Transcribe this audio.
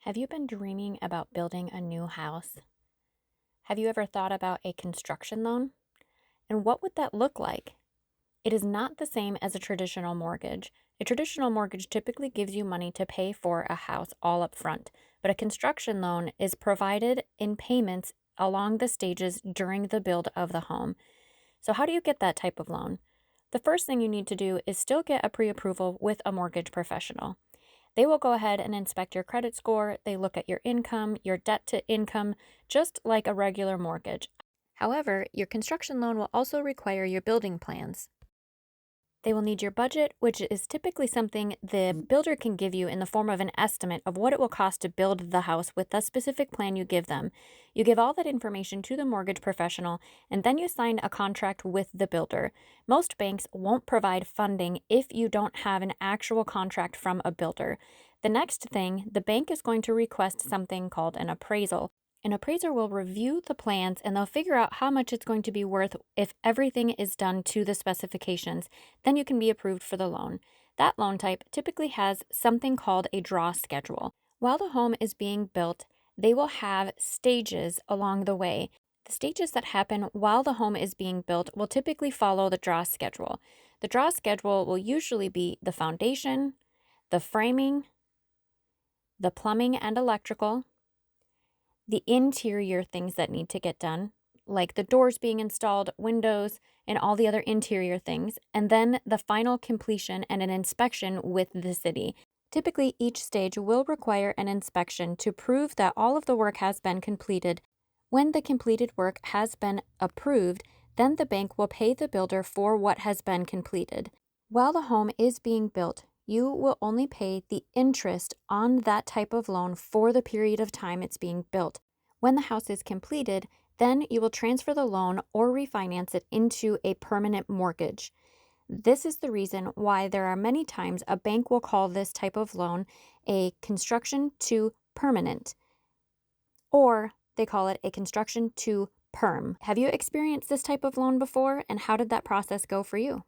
Have you been dreaming about building a new house? Have you ever thought about a construction loan? And what would that look like? It is not the same as a traditional mortgage. A traditional mortgage typically gives you money to pay for a house all up front, but a construction loan is provided in payments along the stages during the build of the home. So, how do you get that type of loan? The first thing you need to do is still get a pre approval with a mortgage professional. They will go ahead and inspect your credit score. They look at your income, your debt to income, just like a regular mortgage. However, your construction loan will also require your building plans. They will need your budget, which is typically something the builder can give you in the form of an estimate of what it will cost to build the house with the specific plan you give them. You give all that information to the mortgage professional, and then you sign a contract with the builder. Most banks won't provide funding if you don't have an actual contract from a builder. The next thing, the bank is going to request something called an appraisal. An appraiser will review the plans and they'll figure out how much it's going to be worth if everything is done to the specifications. Then you can be approved for the loan. That loan type typically has something called a draw schedule. While the home is being built, they will have stages along the way. The stages that happen while the home is being built will typically follow the draw schedule. The draw schedule will usually be the foundation, the framing, the plumbing and electrical, the interior things that need to get done, like the doors being installed, windows, and all the other interior things, and then the final completion and an inspection with the city. Typically, each stage will require an inspection to prove that all of the work has been completed. When the completed work has been approved, then the bank will pay the builder for what has been completed. While the home is being built, you will only pay the interest on that type of loan for the period of time it's being built. When the house is completed, then you will transfer the loan or refinance it into a permanent mortgage. This is the reason why there are many times a bank will call this type of loan a construction to permanent, or they call it a construction to perm. Have you experienced this type of loan before, and how did that process go for you?